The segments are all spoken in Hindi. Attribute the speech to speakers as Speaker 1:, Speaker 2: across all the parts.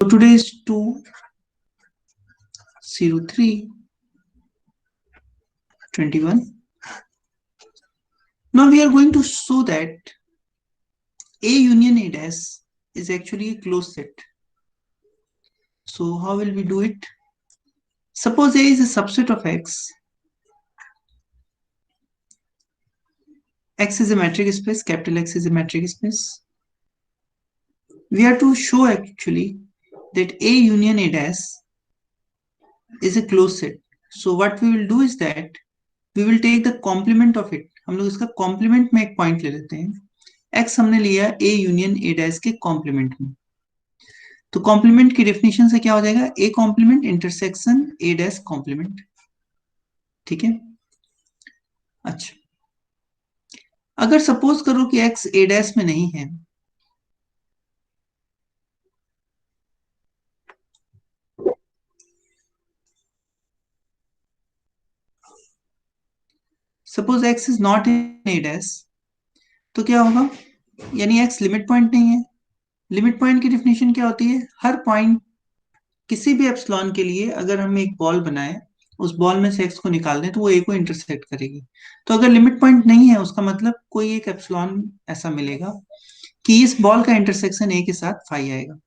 Speaker 1: So today is 20321. Now we are going to show that A union A dash is actually a closed set. So how will we do it? Suppose A is a subset of X. X is a metric space, capital X is a metric space. We have to show actually that A union A dash is a closed set. So what we will do is that we will take the complement of it. हम लोग इसका complement में एक point ले लेते हैं. X हमने लिया A union A dash के complement में. तो कॉम्प्लीमेंट की डेफिनेशन से क्या हो जाएगा? A complement intersection A dash complement. ठीक है. अच्छा, अगर सपोज करो कि एक्स ए डैश में नहीं है, suppose x is not in A dash, तो क्या होगा? यानी एक्स लिमिट पॉइंट नहीं है. लिमिट पॉइंट की डेफिनेशन क्या होती है? हर पॉइंट किसी भी एप्सिलॉन के लिए अगर हम एक बॉल बनाए, उस बॉल में से एक्स को निकाल दें तो वो ए को इंटरसेक्ट करेगी. तो अगर लिमिट पॉइंट नहीं है, उसका मतलब कोई एक एप्सिलॉन ऐसा मिलेगा कि इस बॉल का इंटरसेक्शन ए के साथ फाई आएगा.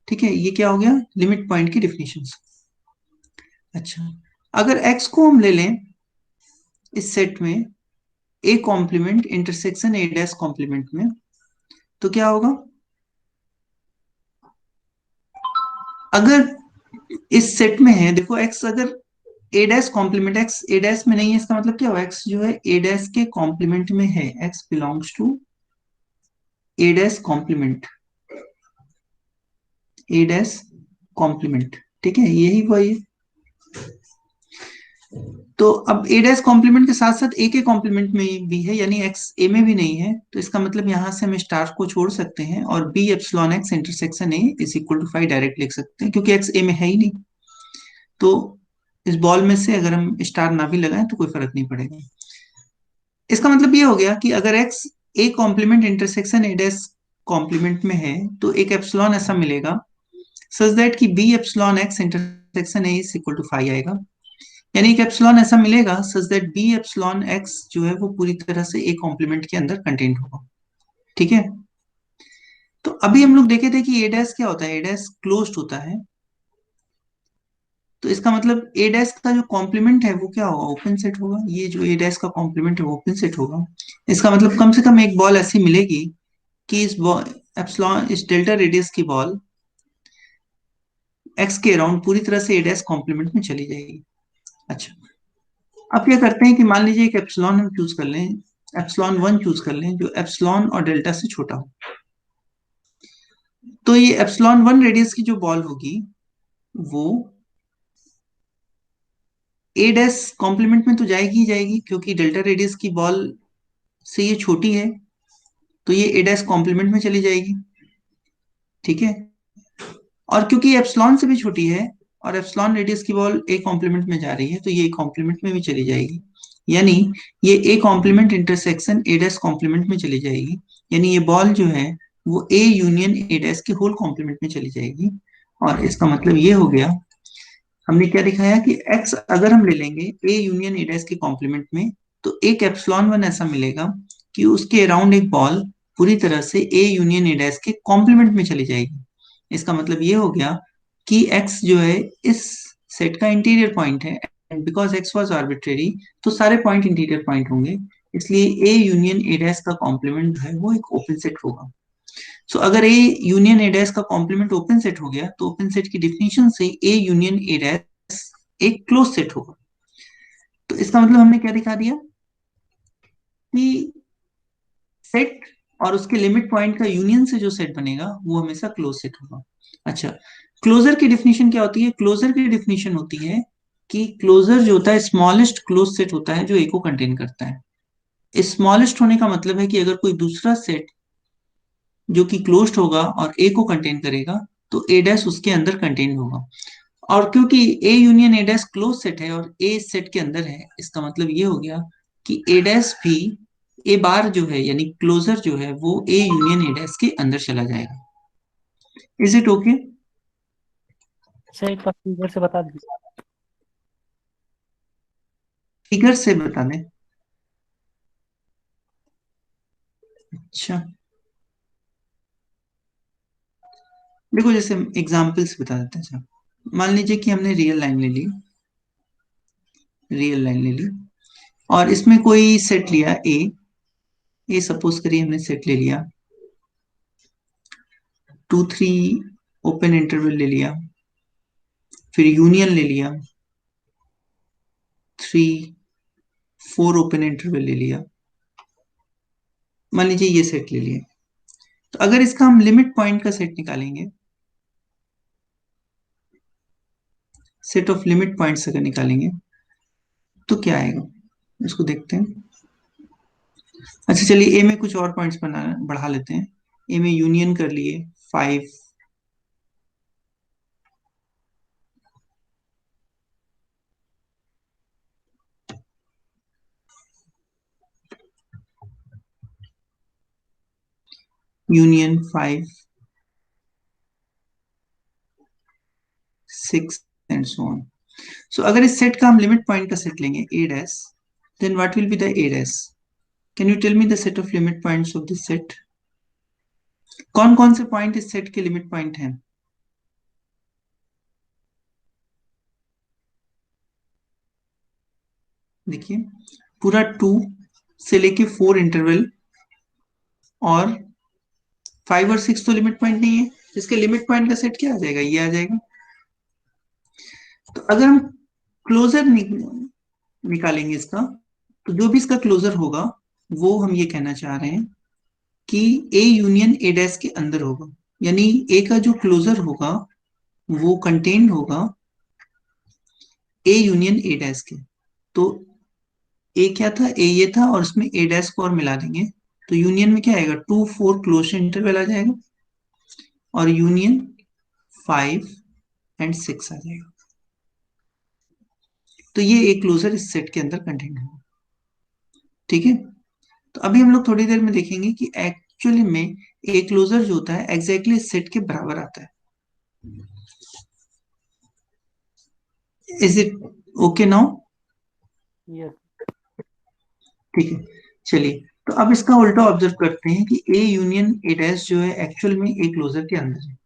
Speaker 1: ठीक है, ये क्या हो गया? लिमिट पॉइंट की डेफिनेशन. अच्छा, अगर एक्स को हम ले लें इस सेट में A complement intersection A dash complement में, तो क्या होगा? अगर इस सेट में है, देखो एक्स अगर ए डैश कॉम्प्लीमेंट, एक्स ए डैश में नहीं है, इसका मतलब क्या हुआ? एक्स जो है ए डैश के कॉम्प्लीमेंट में है. X belongs to A dash complement, A dash complement. ठीक है, यही वही है. तो अब ए डैश कॉम्प्लीमेंट के साथ साथ ए के कॉम्प्लीमेंट में भी है, यानी एक्स ए में भी नहीं है. तो इसका मतलब यहां से हम स्टार को छोड़ सकते हैं और B epsilon x intersection A is equal to 5 direct लिख सकते हैं, क्योंकि एक्स ए में है ही नहीं. तो इस बॉल में से अगर हम स्टार ना भी लगाएं तो कोई फर्क नहीं पड़ेगा. इसका मतलब ये हो गया कि अगर x A complement intersection A dash complement में है, तो एक एप्सिलॉन ऐसा मिलेगा सच दैट कि B epsilon x intersection A is equal to 5 आएगा. यानी एक एप्सिलॉन ऐसा मिलेगा such that B epsilon x जो है वो पूरी तरह से ए कॉम्प्लीमेंट के अंदर कंटेंट होगा. ठीक है. तो अभी हम लोग देखे थे कि ए डैश क्या होता है? ए डैश क्लोज्ड होता है. तो इसका मतलब ए डैश का जो कॉम्प्लीमेंट है वो क्या होगा? ओपन सेट होगा. ये जो ए डैश का कॉम्प्लीमेंट है वो ओपन सेट होगा. इसका मतलब कम से कम एक बॉल ऐसी मिलेगी कि इस बॉल एप्सिलॉन, इस डेल्टा रेडियस की बॉल एक्स के अराउंड पूरी तरह से ए डैश कॉम्प्लीमेंट में चली जाएगी. अच्छा, अब क्या करते हैं कि मान लीजिए एक एप्सिलॉन हम चूज कर लें, एप्सिलॉन 1 चूज कर लें, जो एप्सिलॉन और डेल्टा से छोटा हो. तो ये एप्सिलॉन 1 रेडियस की जो बॉल होगी वो ए डैश कॉम्प्लीमेंट में तो जाएगी ही जाएगी, क्योंकि डेल्टा रेडियस की बॉल से ये छोटी है, तो ये ए डैश कॉम्प्लीमेंट में चली जाएगी. ठीक है. और क्योंकि ये एप्सिलॉन से भी छोटी है और एप्सिलॉन रेडियस की बॉल ए कॉम्प्लीमेंट में जा रही है, तो ये ए कॉम्प्लीमेंट में भी चली जाएगी. यानी ये A complement intersection A dash complement में चली जाएगी. यानी ये बॉल जो है वो ए यूनियन ए डैश के होल कॉम्प्लीमेंट में चली जाएगी. और इसका मतलब ये हो गया, हमने क्या दिखाया कि एक्स अगर हम ले लेंगे ए यूनियन ए डैश के कॉम्प्लीमेंट में, तो एक एप्सिलॉन 1 ऐसा मिलेगा कि उसके अराउंड एक बॉल पूरी तरह से ए यूनियन ए डैश के कॉम्प्लीमेंट में चली जाएगी. इसका मतलब ये हो गया कि एक्स जो है इस सेट का इंटीरियर पॉइंट है, and because x was arbitrary तो सारे पॉइंट इंटीरियर पॉइंट होंगे. इसलिए ए यूनियन ए डैश का कॉम्प्लीमेंट जो है वो एक ओपन सेट होगा. सो अगर ए यूनियन ए डैश का कॉम्प्लीमेंट ओपन सेट हो गया, तो ओपन सेट की डिफिनेशन से ए यूनियन ए डैश एक क्लोज सेट होगा. तो इसका मतलब हमने क्या दिखा दिया कि सेट और उसके लिमिट पॉइंट का यूनियन से जो सेट बनेगा वो हमेशा क्लोज सेट होगा. अच्छा, क्लोजर की डेफिनेशन क्या होती है? क्लोजर की डेफिनेशन होती है कि क्लोजर जो होता है स्मॉलेस्ट क्लोज सेट होता है जो ए को कंटेन करता है. स्मॉलेस्ट होने का मतलब है कि अगर कोई दूसरा सेट जो कि क्लोज्ड होगा और ए को कंटेन करेगा, तो ए डैश उसके अंदर कंटेन होगा. और क्योंकि ए union A dash close set है और ए सेट के अंदर है, इसका मतलब ये हो गया कि ए डैश भी ए बार जो है यानी क्लोजर जो है वो ए यूनियन ए डैश के अंदर चला जाएगा. Is it okay?
Speaker 2: अच्छा, एक बार फिगर से बता दीजिए।
Speaker 1: फिगर से बता दें? अच्छा, देखो जैसे एग्जाम्पल्स बता देते हैं। अच्छा, मान लीजिए कि हमने रियल लाइन ले ली, रियल लाइन ले ली, और इसमें कोई सेट लिया ए सपोज करिए हमने सेट ले लिया, 2 3 ओपन इंटरवल ले लिया, फिर यूनियन ले लिया, 3 4 ओपन इंटरवल ले लिया। मान लीजिए ये सेट ले लिया। तो अगर इसका हम लिमिट पॉइंट का सेट निकालेंगे, सेट ऑफ लिमिट पॉइंट्स अगर निकालेंगे, तो क्या आएगा, इसको देखते हैं। अच्छा चलिए, ए में कुछ और पॉइंट्स बना बढ़ा लेते हैं। ए में यूनियन कर लिए 5, यूनियन 5 6 एंड सो ऑन। सो अगर इस सेट का हम लिमिट पॉइंट का सेट लेंगे A dash, then what will be the A dash? Can you tell me the set of limit points of this set? कौन कौन से पॉइंट इस सेट के लिमिट पॉइंट हैं? देखिए, पूरा 2 से लेके 4 इंटरवल, और 5 और 6 तो लिमिट पॉइंट नहीं है। इसके लिमिट पॉइंट का सेट क्या आ जाएगा, ये आ जाएगा। तो अगर हम क्लोजर निकालेंगे इसका, तो जो भी इसका क्लोजर होगा, वो हम ये कहना चाह रहे हैं कि ए यूनियन ए डैश के अंदर होगा। यानी ए का जो क्लोजर होगा वो कंटेन्ड होगा ए यूनियन ए डैश के। तो ए क्या था, ए ये था, और उसमें ए डैश को और मिला देंगे, तो यूनियन में क्या आएगा, 2 4 क्लोज इंटरवल आ जाएगा, और यूनियन 5 एंड 6 आ जाएगा। तो ये एक क्लोजर इस सेट के अंदर कंटेन्ड होगा। ठीक है। तो अभी हम लोग थोड़ी देर में देखेंगे कि एक्चुअली में ए क्लोजर जो होता है एग्जैक्टली इस सेट के बराबर आता है। Is it okay now?
Speaker 2: Yes.
Speaker 1: ठीक है, चलिए। तो अब इसका उल्टा ऑब्जर्व करते हैं कि ए यूनियन ए डैश जो है एक्चुअल में ए क्लोजर के अंदर है।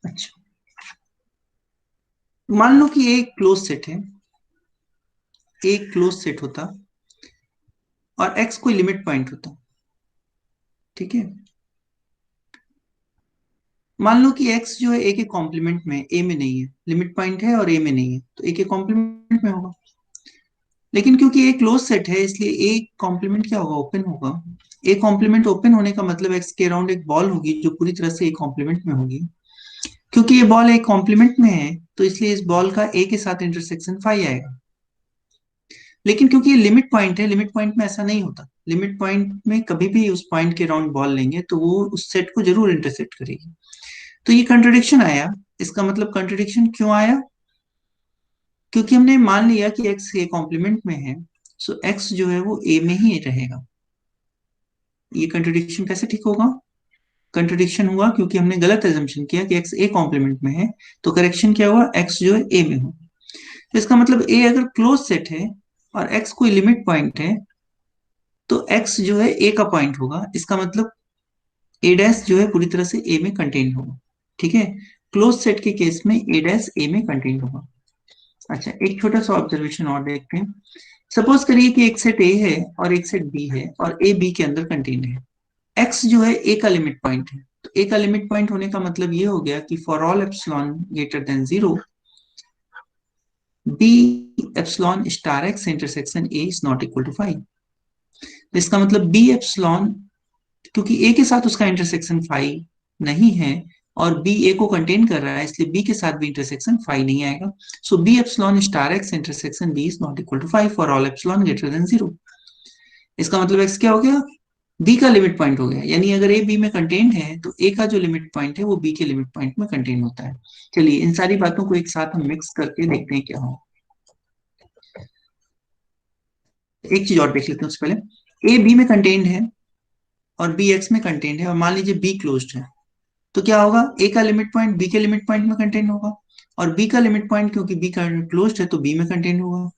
Speaker 1: अच्छा, मान लो कि ए एक क्लोज सेट है, ए एक क्लोज सेट होता, और एक्स कोई लिमिट पॉइंट होता। ठीक है। मान लो कि एक्स जो है ए के कॉम्प्लीमेंट में, ए में नहीं है, लिमिट पॉइंट है और ए में नहीं है, तो ए के कॉम्प्लीमेंट में होगा। लेकिन क्योंकि ए क्लोज सेट है, इसलिए ए कॉम्प्लीमेंट क्या होगा, ओपन होगा। ए कॉम्प्लीमेंट ओपन होने का मतलब एक्स के अराउंड एक बॉल होगी जो पूरी तरह से ए कॉम्प्लीमेंट में होगी। क्योंकि ये बॉल एक कॉम्प्लीमेंट में है, तो इसलिए इस बॉल का ए के साथ इंटरसेक्शन फाई आएगा। लेकिन क्योंकि ये लिमिट पॉइंट है, लिमिट पॉइंट में ऐसा नहीं होता। लिमिट पॉइंट में कभी भी उस पॉइंट के अराउंड बॉल लेंगे तो वो उस सेट को जरूर इंटरसेक्ट करेगी। तो ये कंट्रडिक्शन आया। इसका मतलब कंट्रडिक्शन क्यों आया? क्योंकि हमने मान लिया कि एक्स ए कॉम्प्लीमेंट में है, सो एक्स जो है वो ए में ही रहेगा। ये कंट्रडिक्शन कैसे ठीक होगा? कंट्रडिक्शन हुआ क्योंकि हमने गलत एजम्पशन किया कि एक्स ए कॉम्प्लीमेंट में है। तो करेक्शन क्या हुआ, एक्स जो है ए में हो। तो इसका मतलब ए अगर क्लोज सेट है और एक्स कोई लिमिट पॉइंट है, तो एक्स जो है ए का पॉइंट होगा। इसका मतलब ए डैश जो है पूरी तरह से ए में कंटेन होगा। ठीक है। क्लोज सेट के केस में ए डैश ए में कंटेन होगा। अच्छा, एक छोटा सा ऑब्जर्वेशन और देखते हैं। सपोज करिए कि एक सेट ए है और एक सेट बी है, और ए बी के अंदर कंटेन है। एक्स जो है ए का लिमिट पॉइंट है, तो ए का लिमिट पॉइंट होने का मतलब ये हो गया कि for all epsilon greater than 0, B epsilon star x intersection A is not equal to 5। इसका मतलब बी एप्सिलॉन, क्योंकि ए के साथ उसका इंटरसेक्शन फाई नहीं है, और बी ए को कंटेन कर रहा है, इसलिए बी के साथ भी इंटरसेक्शन फाई नहीं आएगा। So B epsilon star x intersection B is not equal to 5 for all epsilon greater than 0। इसका मतलब एक्स क्या हो गया, बी का लिमिट पॉइंट हो गया। यानी अगर ए बी में कंटेन्ड है, तो ए का जो लिमिट पॉइंट है वो बी के लिमिट पॉइंट में कंटेन होता है। चलिए, इन सारी बातों को एक साथ हम मिक्स करके देखते हैं क्या हो। एक चीज और देख लेते हैं उससे पहले। ए बी में कंटेन्ड है, और बी एक्स में कंटेन्ड है, और मान लीजिए बी क्लोज्ड है, तो क्या होगा, ए का लिमिट पॉइंट बी के लिमिट पॉइंट में कंटेन होगा, और बी का लिमिट पॉइंट क्योंकि बी क्लोज्ड है तो बी में कंटेन होगा।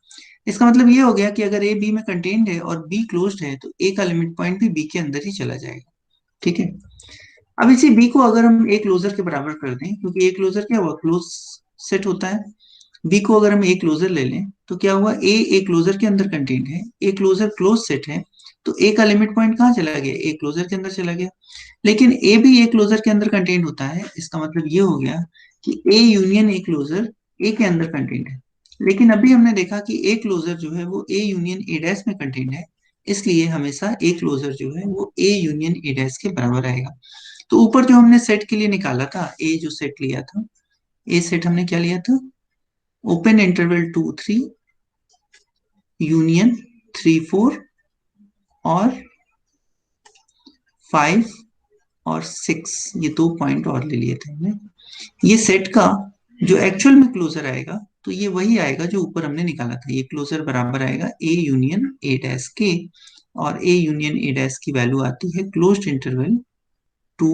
Speaker 1: इसका मतलब ये हो गया कि अगर ए बी में कंटेन्ड है और बी क्लोज्ड है तो ए का लिमिट पॉइंट भी बी के अंदर ही चला जाएगा। ठीक है। अब इसी बी को अगर हम ए क्लोजर के बराबर कर दें, क्योंकि ए क्लोजर क्या हुआ, क्लोज सेट होता है, बी को अगर हम ए क्लोजर ले लें तो क्या हुआ, ए क्लोजर के अंदर कंटेन्ड है, ए क्लोजर क्लोज सेट है, तो ए का लिमिट पॉइंट कहाँ चला गया, ए क्लोजर के अंदर चला गया। लेकिन ए भी ए क्लोजर के अंदर कंटेन्ड होता है, इसका मतलब ये हो गया कि ए यूनियन ए क्लोजर ए के अंदर कंटेन्ड है। लेकिन अभी हमने देखा कि ए क्लोजर जो है वो ए यूनियन ए डैश में कंटेन्ड है, इसलिए हमेशा ए क्लोजर जो है वो ए यूनियन ए डैश के बराबर आएगा। तो ऊपर जो हमने सेट के लिए निकाला था, ए जो सेट लिया था, ए सेट हमने क्या लिया था, ओपन इंटरवल 2 3 यूनियन 3 4 और 5 और 6, ये 2 पॉइंट और ले लिए थे हमने। ये सेट का जो एक्चुअल में क्लोजर आएगा तो ये वही आएगा जो ऊपर हमने निकाला था, ये क्लोजर बराबर आएगा ए यूनियन ए डैश के, और ए यूनियन ए डैश की वैल्यू आती है क्लोज्ड इंटरवल 2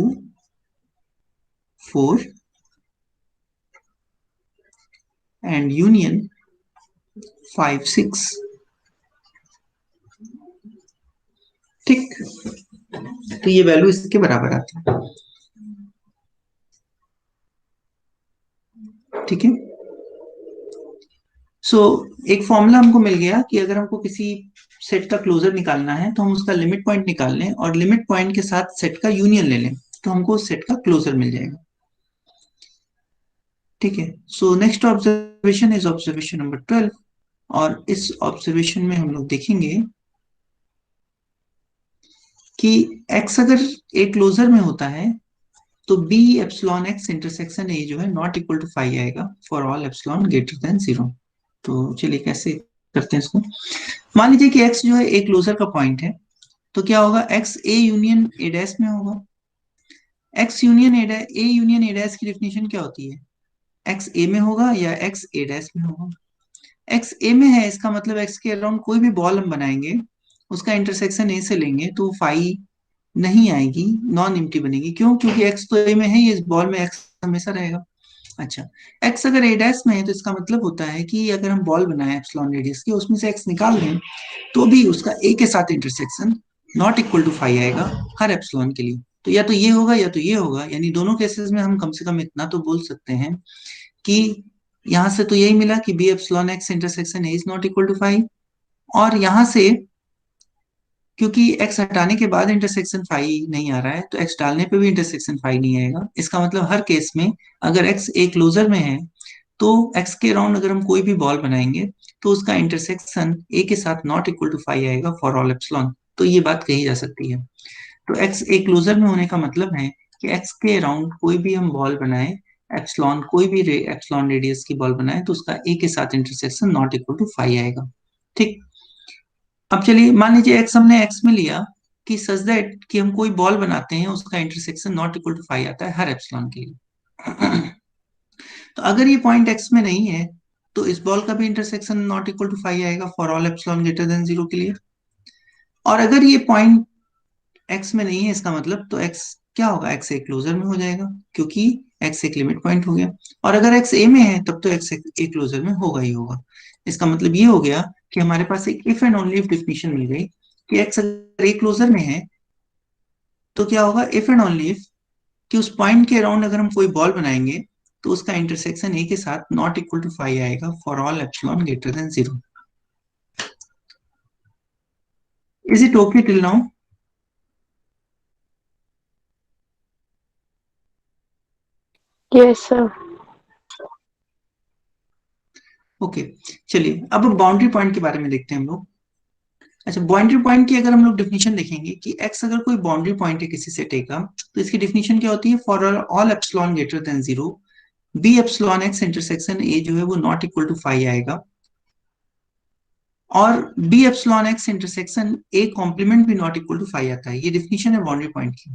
Speaker 1: 4 एंड यूनियन 5 6। ठीक, तो ये वैल्यू इसके बराबर आती है। ठीक है। सो एक फॉर्मूला हमको मिल गया कि अगर हमको किसी सेट का क्लोजर निकालना है तो हम उसका लिमिट पॉइंट निकाल लें और लिमिट पॉइंट के साथ सेट का यूनियन ले लें, तो हमको उस सेट का क्लोजर मिल जाएगा। ठीक है। So next observation is observation number 12, और इस ऑब्जर्वेशन में हम लोग देखेंगे कि x अगर ए क्लोजर में होता है तो B epsilon x intersection A जो है नॉट इक्वल टू 5 आएगा for all epsilon greater than 0। तो चलिए कैसे करते हैं इसको। मान लीजिए कि x जो है ए क्लोजर का पॉइंट है, तो क्या होगा, x A union A dash में होगा। x union A union A dash की डेफिनेशन क्या होती है, x ए में होगा या x ए डैश में होगा। x ए में है, इसका मतलब x के अराउंड कोई भी बॉल हम बनाएंगे उसका इंटरसेक्शन ए से लेंगे तो फाई नहीं आएगी, नॉन एम्प्टी बनेगी। क्यों, क्योंकि x तो ए में है, ये इस बॉल में x हमेशा रहेगा। अच्छा, x अगर ए डैश में है तो इसका मतलब होता है कि अगर हम बॉल बनाए एप्सिलॉन रेडियस की, उसमें से x निकाल दें तो भी उसका a के साथ इंटरसेक्शन नॉट इक्वल टू 5 आएगा हर एप्सिलॉन के लिए। तो या तो ये होगा या तो ये होगा, यानी दोनों केसेस में हम कम से कम इतना तो बोल सकते हैं कि यहां से तो यही मिला कि B epsilon x intersection A is not equal to 5, और यहां से क्योंकि x हटाने के बाद इंटरसेक्शन फाई नहीं आ रहा है तो x डालने पे भी इंटरसेक्शन फाई नहीं आएगा। इसका मतलब हर केस में अगर x एक क्लोजर में है तो x के अराउंड अगर हम कोई भी बॉल बनाएंगे तो उसका इंटरसेक्शन a के साथ नॉट इक्वल टू फाई आएगा फॉर ऑल एप्सिलॉन। तो ये बात कही जा सकती है। तो x एक क्लोजर में होने का मतलब है कि x के अराउंड कोई भी हम बॉल बनाए, एप्सिलॉन कोई भी एप्सिलॉन रेडियस की बॉल बनाए तो उसका a के साथ intersection not equal to phi आएगा। ठीक। अब चलिए मान लीजिए x हमने x में लिया कि सच दैट कि हम कोई बॉल बनाते हैं उसका इंटरसेक्शन नॉट इक्वल टू 5 आता है हर एप्सिलॉन के लिए। तो अगर ये पॉइंट x में नहीं है तो इस बॉल का भी इंटरसेक्शन नॉट इक्वल टू 5 आएगा for all epsilon greater than 0 के लिए। और अगर ये पॉइंट x में नहीं है, इसका मतलब तो x क्या होगा, x एक क्लोजर में हो जाएगा क्योंकि x एक लिमिट पॉइंट हो गया। और अगर x a में है तब तो x एक क्लोजर में होगा ही होगा। इसका मतलब ये हो गया कि हमारे पास एक if and only if definition मिल गई कि x अगर एक क्लोजर में है तो क्या होगा, इफ एंड ओनली इफ कि उस पॉइंट के अराउंड अगर हम कोई बॉल बनाएंगे तो उसका इंटरसेक्शन ए के साथ नॉट इक्वल टू 5 आएगा for all epsilon greater than 0। Is it okay till now?
Speaker 3: Yes sir.
Speaker 1: Okay, चलिए अब बाउंड्री पॉइंट के बारे में देखते हैं हम लोग। अच्छा, बाउंड्री पॉइंट की अगर हम लोग डेफिनेशन देखेंगे कि x अगर कोई बाउंड्री पॉइंट है किसी सेट ए का, तो इसकी डेफिनेशन क्या होती है, for all epsilon greater than 0 B epsilon x intersection A जो है वो नॉट इक्वल टू 5 आएगा, और B epsilon x intersection A complement भी नॉट इक्वल टू 5 आता है। ये डेफिनेशन है बाउंड्री पॉइंट की।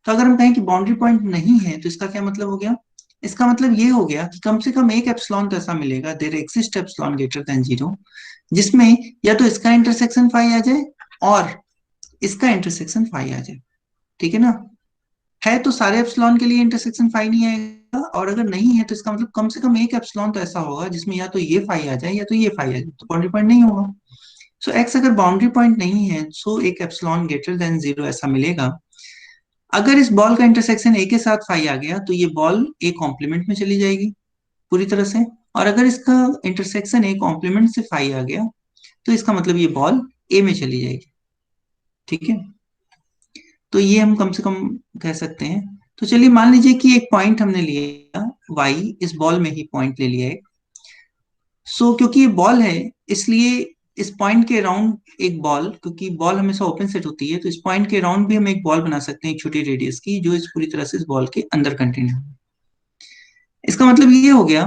Speaker 1: तो अगर हम कहें कि बाउंड्री पॉइंट नहीं है तो इसका क्या मतलब हो गया, इसका मतलब ये हो गया कि कम से कम एक एप्सिलॉन तो ऐसा मिलेगा, there exist epsilon greater than 0, जिसमें या तो इसका इंटरसेक्शन 5 आ जाए और इसका इंटरसेक्शन 5 आ जाए। ठीक है ना। है तो सारे एप्सिलॉन के लिए इंटरसेक्शन फाई नहीं आएगा, और अगर नहीं है तो इसका मतलब कम से कम एक एप्सिलॉन तो ऐसा होगा जिसमें या तो ये फाई आ जाए या तो ये फाई आ जाए, तो बाउंड्री पॉइंट नहीं होगा। सो एक्स अगर बाउंड्री पॉइंट नहीं है, सो एक एप्सिलॉन ग्रेटर देन जीरो ऐसा मिलेगा। अगर इस बॉल का इंटरसेक्शन ए के साथ फाई आ गया तो ये बॉल ए कॉम्प्लीमेंट में चली जाएगी पूरी तरह से। और अगर इसका इंटरसेक्शन ए कॉम्प्लीमेंट से फाई आ गया तो इसका मतलब ये बॉल ए में चली जाएगी। ठीक है, तो ये हम कम से कम कह सकते हैं। तो चलिए मान लीजिए कि एक पॉइंट हमने लिया वाई, इस बॉल में ही पॉइंट ले लिया है। सो क्योंकि ये बॉल है, इसलिए इस पॉइंट के अराउंड एक बॉल, क्योंकि बॉल हमेशा ओपन सेट होती है, तो इस पॉइंट के अराउंड भी हम एक बॉल बना सकते हैं एक छोटी रेडियस की, जो इस पूरी तरह से इस बॉल के अंदर कंटेन है। इसका मतलब ये हो गया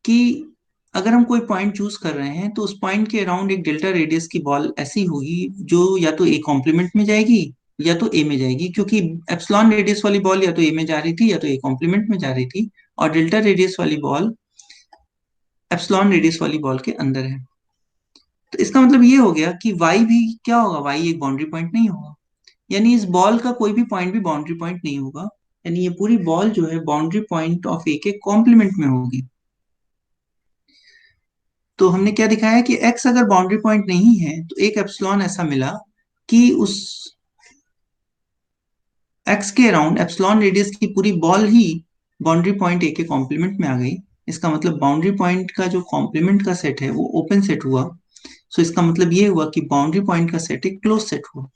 Speaker 1: कि अगर हम कोई पॉइंट चूज कर रहे हैं तो उस पॉइंट के अराउंड एक डेल्टा रेडियस की बॉल ऐसी होगी जो या तो ए कॉम्प्लीमेंट में जाएगी या तो ए में जाएगी, क्योंकि एप्सिलॉन रेडियस वाली बॉल या तो ए में जा रही थी या तो ए कॉम्प्लीमेंट में जा रही थी, और डेल्टा रेडियस वाली बॉल एप्सिलॉन रेडियस वाली बॉल के अंदर है। तो इसका मतलब ये हो गया कि वाई भी क्या होगा, वाई एक बाउंड्री पॉइंट नहीं होगा। यानी इस बॉल का कोई भी पॉइंट भी बाउंड्री पॉइंट नहीं होगा। यानी ये पूरी बॉल जो है बाउंड्री पॉइंट ऑफ ए के कॉम्प्लीमेंट में होगी। तो हमने क्या दिखाया कि x अगर बाउंड्री पॉइंट नहीं है तो एक एप्सिलॉन ऐसा मिला कि उस x के अराउंड एप्सिलॉन रेडियस की पूरी ball he boundary point A के कॉम्प्लीमेंट में आ गई। इसका मतलब बाउंड्री पॉइंट का जो कॉम्प्लीमेंट का सेट है वो ओपन सेट हुआ। सो इसका मतलब ये हुआ कि बाउंड्री पॉइंट का सेट एक क्लोज सेट हुआ।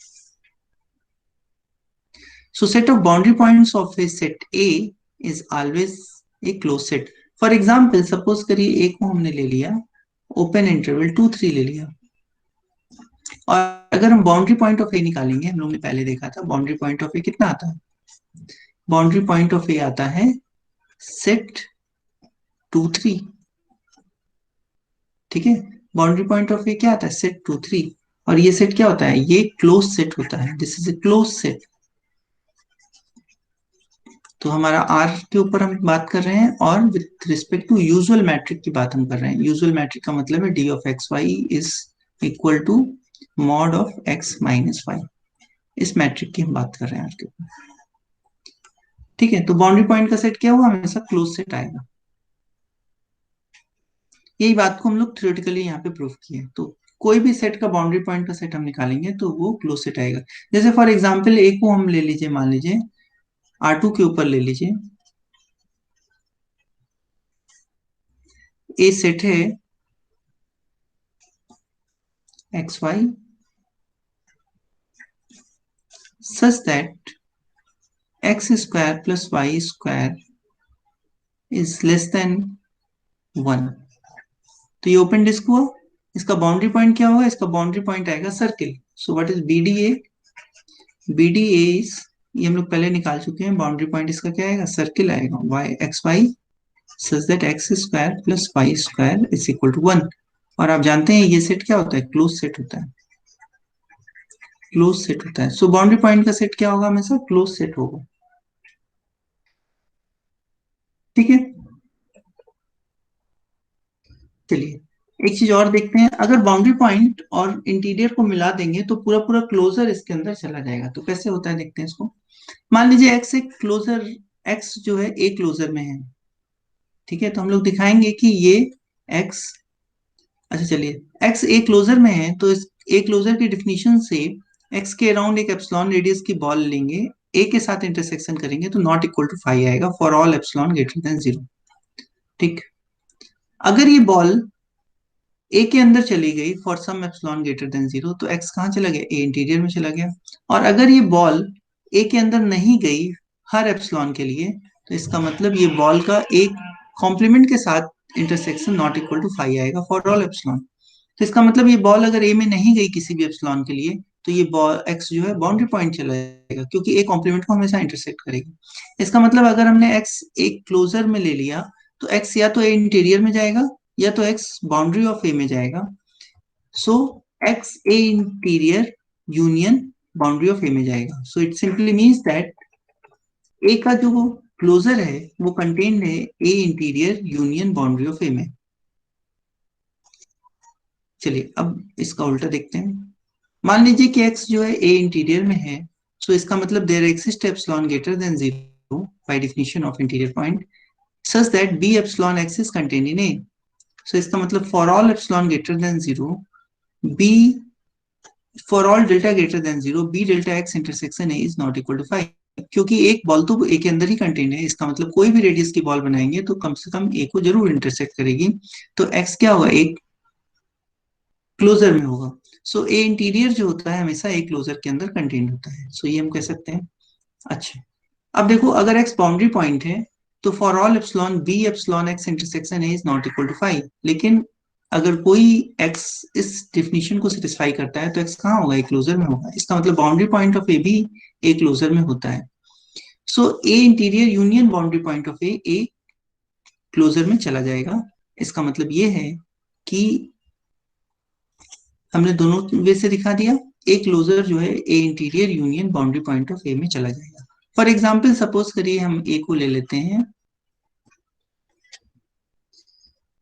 Speaker 1: सो set of boundary points of A set A is always a close set. For example suppose करिए ए को हमने ले लिया ओपन इंटरवल 2 3 ले लिया, और अगर हम बाउंड्री पॉइंट ऑफ ए निकालेंगे, हम लोग ने पहले देखा था बाउंड्री पॉइंट ऑफ ए कितना आता है। बाउंड्री पॉइंट ऑफ ए आता है सेट 2 3। ठीक है, बाउंड्री पॉइंट ऑफ ए क्या आता है, सेट 2 3। और ये सेट क्या होता है, ये क्लोज सेट होता है, this is a close set. तो हमारा आर के ऊपर हम बात कर रहे हैं, और with respect to usual metric की बात हम कर रहे हैं। यूजुअल मैट्रिक का मतलब है D of x y is equal to mod of x minus y. इस मैट्रिक की हम बात कर रहे हैं आर के ऊपर। ठीक है, तो बाउंड्री पॉइंट का सेट क्या हुआ, हमेशा क्लोज सेट आएगा। यही बात को हम लोग थ्योरेटिकली यहाँ पे प्रूव किए। तो कोई भी सेट का बाउंड्री पॉइंट का सेट हम निकालेंगे तो वो क्लोज सेट आएगा। जैसे फॉर एग्जांपल ए को हम ले लीजिए, मान लीजिए R2 के ऊपर ले लीजिए, ए सेट है x Y such that x square plus Y square is less than 1। तो ये ओपन डिस्क हुआ। इसका बाउंड्री पॉइंट क्या होगा, इसका बाउंड्री पॉइंट आएगा circle. So what is B D A, B D A is, ये हम लोग पहले निकाल चुके हैं, बाउंड्री पॉइंट इसका क्या आएगा, सर्किल आएगा, Y X Y such that x square plus Y square is equal to 1। और आप जानते हैं ये सेट क्या होता है, क्लोज सेट होता है, क्लोज सेट होता है। सो बाउंड्री पॉइंट का सेट क्या होगा, हमेशा क्लोज सेट होगा। ठीक है, चलिए एक चीज और देखते हैं। अगर बाउंड्री पॉइंट और इंटीरियर को मिला देंगे तो पूरा पूरा क्लोजर इसके अंदर चला जाएगा। तो कैसे होता है देखते हैं इसको। मान लीजिए एक्स एक क्लोजर, एक्स जो है ए क्लोजर में है। ठीक है, तो हम लोग दिखाएंगे कि ये एक्स, अच्छा चलिए एक्स ए क्लोजर में है, तो इस ए क्लोजर की डिफिनीशन से एक्स के अराउंड एक एप्सिलॉन रेडियस की बॉल लेंगे, ए के साथ इंटरसेक्शन करेंगे तो नॉट इक्वल टू फाइव आएगा for all epsilon greater than zero. ठीक, अगर ये बॉल ए के अंदर चली गई for some epsilon greater than zero, तो एक्स कहाँ चला गया, ए इंटीरियर में चला गया। और अगर ये बॉल ए के अंदर नहीं गई हर एप्सिलॉन के लिए, तो इसका मतलब ये बॉल का एक कॉम्प्लीमेंट के साथ intersection not equal to five आएगा फॉर ऑल एप्सिलॉन। तो इसका मतलब ये बॉल अगर ए में नहीं गई किसी भी एप्सिलॉन के लिए, तो ये बॉल एक्स जो है बाउंड्री पॉइंट चला जाएगा, क्योंकि ए कॉम्प्लीमेंट को हमेशा इंटरसेक्ट करेगी। इसका मतलब अगर हमने एक्स एक क्लोजर में ले लिया तो एक्स या तो ए इंटीरियर में जाएगा या तो एक्स बाउंड्री ऑफ ए में जाएगा। So X A interior union boundary of A में जाएगा। So it simply means that A का जो क्लोजर है वो कंटेन्ड है A interior union boundary of A में। चलिए अब इसका उल्टा देखते हैं। मान लीजिए कि एक्स जो है ए इंटीरियर में है, सो इसका मतलब there exist epsilon greater than zero by definition of interior point such that B epsilon X is contained in A. So इसका मतलब for all epsilon greater than zero B for all delta greater than zero B delta X intersection A is not equal to 5, क्योंकि एक बॉल तो ए के अंदर ही कंटेन है, इसका मतलब कोई भी रेडियस की बॉल बनाएंगे तो कम से कम ए को जरूर इंटरसेक्ट करेगी। तो एक्स क्या होगा, एक क्लोजर में होगा। सो ए इंटीरियर जो होता है हमेशा एक क्लोजर के अंदर कंटेन होता है। सो ये हम कह सकते हैं। अच्छा, अब देखो अगर एक्स बाउंड्री पॉइंट है तो for all epsilon B epsilon x intersection A is not equal to 5, लेकिन अगर कोई एक्स इस डेफिनेशन को सेटिस्फाई करता है तो एक्स कहाँ होगा, एक क्लोजर में होगा। इसका मतलब बाउंड्री पॉइंट ऑफ ए भी एक क्लोजर में होता है। So A interior union boundary point of A closure में चला जाएगा। इसका मतलब ये है कि हमने दोनों वे से दिखा दिया। ए क्लोजर जो है A interior union boundary point of A में चला जाएगा। फॉर एग्जाम्पल सपोज करिए हम ए को ले लेते हैं,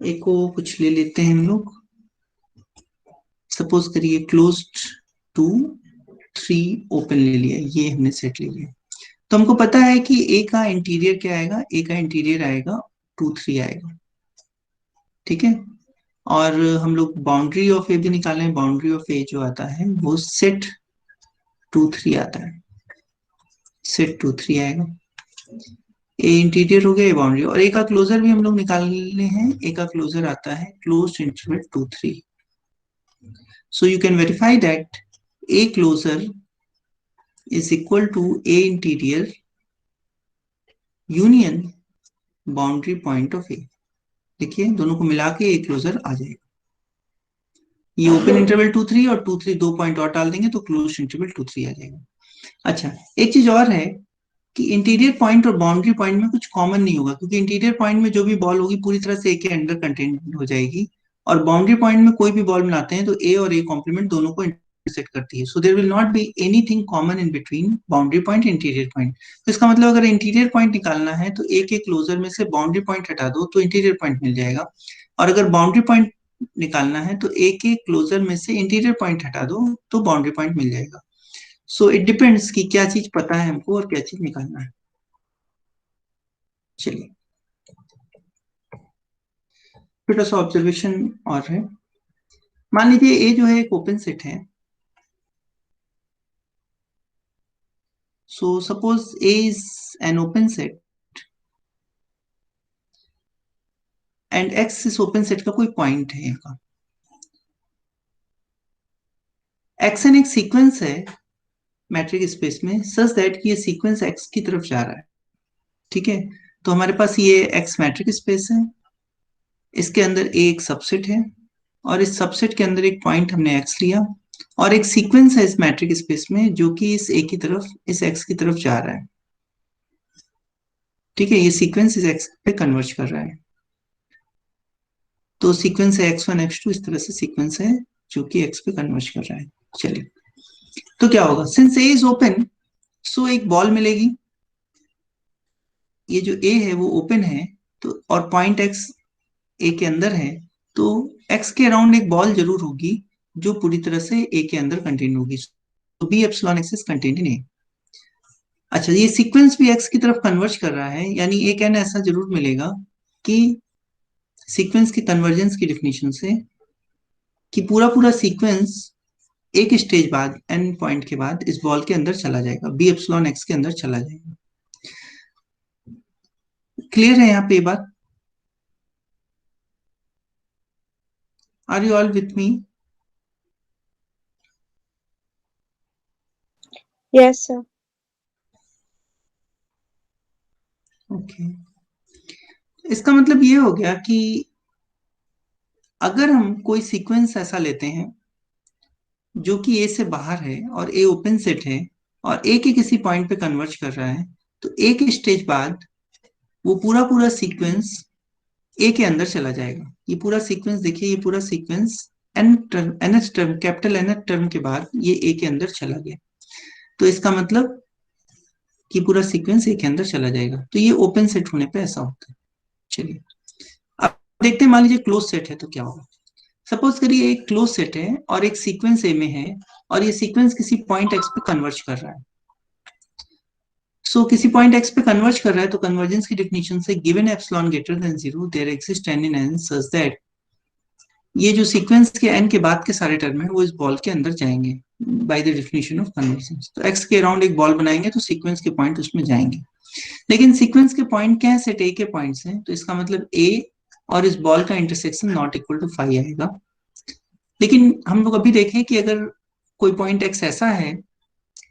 Speaker 1: ए को कुछ ले लेते हैं हम लोग, सपोज करिए क्लोज 2 3 ओपन ले लिया, ये हमने सेट ले लिया। तो हमको पता है कि ए का इंटीरियर क्या आएगा, ए का इंटीरियर आएगा 2 3 आएगा, ठीक है। और हम लोग बाउंड्री ऑफ ए भी निकालें, बाउंड्री ऑफ ए जो आता है वो सेट 2 3 आता है, सेट 2 3 आएगा। ए इंटीरियर हो गया, ए बाउंड्री, और ए का क्लोजर भी हम लोग निकालने हैं। ए का क्लोजर आता है close interval 2 3। So you can verify that A closure is equal to A interior union boundary point of A. देखिए दोनों को मिला के ए क्लोजर आ जाएगा। ये ओपन इंटरवल 2 3 और 2 3 2 पॉइंट और डाल देंगे तो क्लोज इंटरवल 2 3 आ जाएगा। अच्छा, एक चीज और है कि इंटीरियर पॉइंट और बाउंड्री पॉइंट में कुछ कॉमन नहीं होगा, क्योंकि इंटीरियर पॉइंट में जो भी बॉल होगी पूरी तरह से ए के अंडर कंटेन हो जाएगी, और बाउंड्री पॉइंट में कोई भी बॉल बनाते हैं तो ए और ए कॉम्प्लीमेंट दोनों को इंटरसेक्ट करती है। So there will not be anything common in between boundary point interior point. तो इसका मतलब अगर इंटीरियर पॉइंट निकालना है तो ए के क्लोजर में से बाउंड्री पॉइंट हटा दो तो इंटीरियर पॉइंट मिल जाएगा, और अगर बाउंड्री पॉइंट निकालना है तो ए के क्लोजर में से इंटीरियर पॉइंट हटा दो तो बाउंड्री पॉइंट मिल जाएगा। सो इट डिपेंड्स कि क्या चीज पता है हमको और क्या चीज निकालना है। चलिए छोटा सा ऑब्जर्वेशन और है। मान लीजिए ए जो है एक ओपन सेट है। So suppose A is an open set and x इस ओपन सेट का कोई पॉइंट है का। एक्स एन एक सीक्वेंस है मैट्रिक स्पेस में सच दैट कि ये सीक्वेंस एक्स की तरफ जा रहा है, ठीक है। तो हमारे पास ये एक्स मैट्रिक स्पेस है, इसके अंदर ए एक सबसेट है, और इस सबसेट के अंदर एक पॉइंट हमने एक्स लिया, और एक सीक्वेंस है इस मैट्रिक स्पेस में जो कि इस ए की तरफ इस एक्स की तरफ जा रहा है, ठीक है। ये सीक्वेंस इस एक्स पे कन्वर्ज कर रहा है। तो सीक्वेंस है x1 x2, इस तरह से सीक्वेंस है जो कि x पे कन्वर्ज कर रहा है। चलिए तो क्या होगा, since A is open so एक बॉल मिलेगी। ये जो ए है वो ओपन है तो, और पॉइंट x ए के अंदर है, तो x के अराउंड एक बॉल जरूर होगी जो पूरी तरह से ए के अंदर कंटेन होगी। तो B epsilon X is contained in A. अच्छा, ये सीक्वेंस भी x की तरफ कन्वर्ज कर रहा है, यानी एक एन ऐसा जरूर मिलेगा कि सीक्वेंस की कन्वर्जेंस की डेफिनेशन से कि पूरा पूरा सीक्वेंस एक स्टेज बाद एन पॉइंट के बाद इस बॉल के अंदर चला जाएगा, बी एप्सिलॉन एक्स के अंदर चला जाएगा। क्लियर है यहाँ पे ये बात? Are you all with me?
Speaker 3: Yes, sir.
Speaker 1: Okay, इसका मतलब ये हो गया कि अगर हम कोई सीक्वेंस ऐसा लेते हैं जो कि ए से बाहर है और ए ओपन सेट है और ए के किसी पॉइंट पे कन्वर्ज कर रहा है, तो एक स्टेज बाद वो पूरा पूरा सीक्वेंस ए के अंदर चला जाएगा। ये पूरा सीक्वेंस देखिए, ये पूरा sequence n term nth term capital N term के बाद ये ए के अंदर चला गया। तो इसका मतलब कि पूरा सीक्वेंस ए के अंदर चला जाएगा। तो ये ओपन सेट होने पे ऐसा होता है। चलिए अब देखते हैं, मान लीजिए क्लोज सेट है तो क्या होगा। सपोज करिए एक क्लोज सेट है और एक सीक्वेंस ए में है और ये सीक्वेंस किसी पॉइंट एक्स पे कन्वर्ज कर रहा है। सो किसी पॉइंट x पे कन्वर्ज कर रहा है तो कन्वर्जेंस की डेफिनेशन से given epsilon greater than 0 there exist n in n such that ये जो सीक्वेंस के n के बाद के सारे टर्म है वो इस बॉल के अंदर जाएंगे by the definition of convergence. तो x के अराउंड एक बॉल बनाएंगे तो सीक्वेंस के पॉइंट उसमें जाएंगे, लेकिन सीक्वेंस के पॉइंट क्या है, सेट a के पॉइंट्स हैं, तो इसका मतलब a और इस बॉल का इंटरसेक्शन नॉट इक्वल टू 5 आएगा। लेकिन हम लोग अभी देखें कि अगर कोई पॉइंट x ऐसा है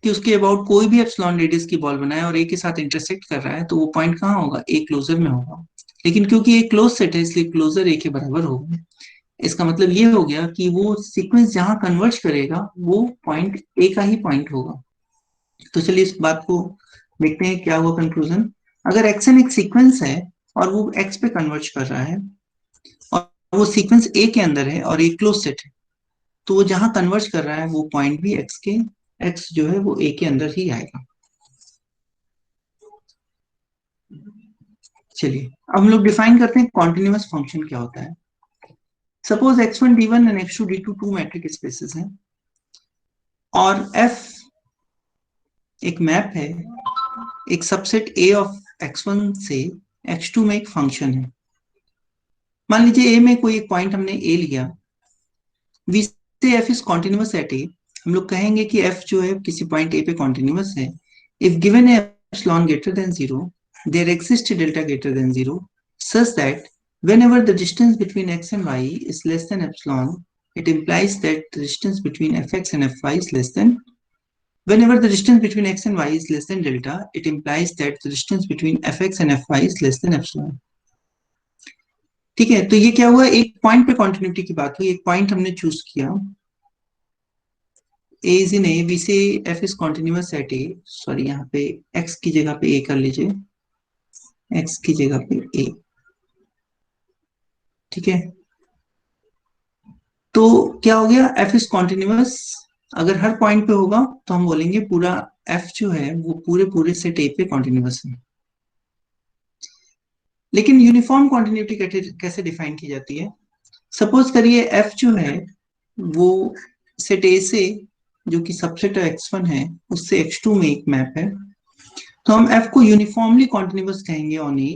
Speaker 1: कि उसके अबाउट कोई भी एप्सिलॉन रेडियस की बॉल बनाए और ए के साथ इंटरसेक्ट कर रहा है तो वो पॉइंट कहाँ होगा, ए क्लोजर में होगा। लेकिन क्योंकि ए क्लोज सेट है इसलिए क्लोजर ए के बराबर होगा। इसका मतलब ये हो गया कि वो सीक्वेंस जहां कन्वर्ज करेगा वो पॉइंट ए का ही पॉइंट होगा। तो चलिए इस बात को देखते हैं क्या हुआ कंक्लूजन। अगर एक्सन एक सीक्वेंस है और वो एक्स पे कन्वर्ज कर रहा है और वो सीक्वेंस ए के अंदर है और एक क्लोज सेट है, तो वो जहां कन्वर्ज कर रहा है वो पॉइंट भी एक्स जो है वो ए के अंदर ही आएगा। चलिए अब हम लोग डिफाइन करते हैं कॉन्टिन्यूअस फंक्शन क्या होता है। Suppose x1 d1 and x2 d2 two metric spaces हैं और f एक मैप है एक सबसेट a ऑफ x1 से x2 में एक फंक्शन है। मान लीजिए a में कोई एक पॉइंट हमने a लिया, v से f is continuous at a। हम लोग कहेंगे कि f जो है किसी पॉइंट a पे कॉन्टिन्यूअस है if given a epsilon greater than 0 there exist delta greater than 0 such that whenever the distance between x and y is less than epsilon, it implies that the distance between fx and fy is less than. Whenever the distance between x and y is less than delta, it implies that the distance between fx and fy is less than epsilon. ठीक है, तो ये क्या हुआ, एक पॉइंट पे कॉन्टिन्यूटी की बात हुई, एक पॉइंट हमने चूज किया a is in a, b से f is continuous at a, sorry यहाँ पे x की जगह पे a कर लीजिए, x की जगह पे a, ठीक है। तो क्या हो गया, f इज कॉन्टिन्यूअस, अगर हर पॉइंट पे होगा तो हम बोलेंगे पूरा f जो है वो पूरे पूरे सेट A पे कॉन्टिन्यूअस है। लेकिन यूनिफॉर्म कॉन्टिन्यूटी कैसे डिफाइन की जाती है। सपोज करिए f जो है वो सेट A से जो कि सबसेट x1 है उससे x2 में एक मैप है, तो हम f को यूनिफॉर्मली कॉन्टिन्यूअस कहेंगे on A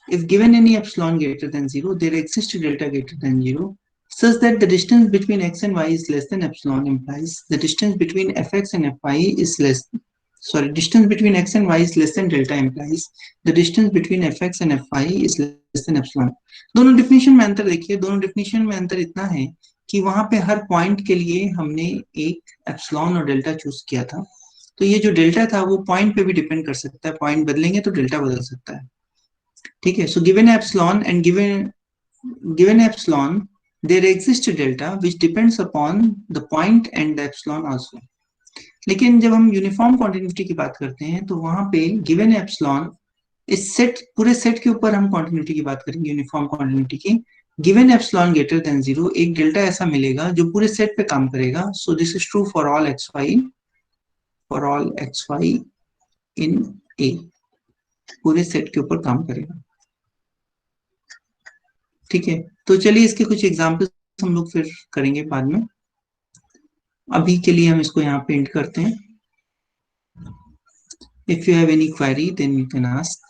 Speaker 1: if given any epsilon greater than 0 there exists delta greater than 0 such that the distance between x and y is less than epsilon implies the distance between fx and fy is less, sorry, distance between x and y is less than delta implies the distance between fx and fy is less than epsilon। दोनों डिफिनेशन में अंतर देखिए, दोनों डिफिनेशन में अंतर इतना है कि वहां पे हर पॉइंट के लिए हमने एक एप्सिलॉन और डेल्टा चूज किया था, तो ये जो डेल्टा था वो पॉइंट पे भी डिपेंड कर सकता है, पॉइंट बदलेंगे तो डेल्टा बदल सकता है, ठीक है। So given epsilon and given epsilon there exists delta which depends upon the point and the epsilon also। लेकिन जब हम यूनिफॉर्म कॉन्टिन्यूटी की बात करते हैं तो वहां पे गिवन एप्सिलॉन, इस सेट पूरे सेट के ऊपर हम कॉन्टिन्यूटी की बात करेंगे, यूनिफॉर्म कॉन्टिन्यूटी की, गिवन एप्सिलॉन ग्रेटर देन 0 एक डेल्टा ऐसा मिलेगा जो पूरे सेट पे काम करेगा। So this is true for all X Y in A, पूरे सेट के ऊपर काम करेगा, ठीक है। तो चलिए इसके कुछ एग्जाम्पल्स हम लोग फिर करेंगे बाद में, अभी के लिए हम इसको यहाँ पे एंड करते हैं। If you have any query then you can ask.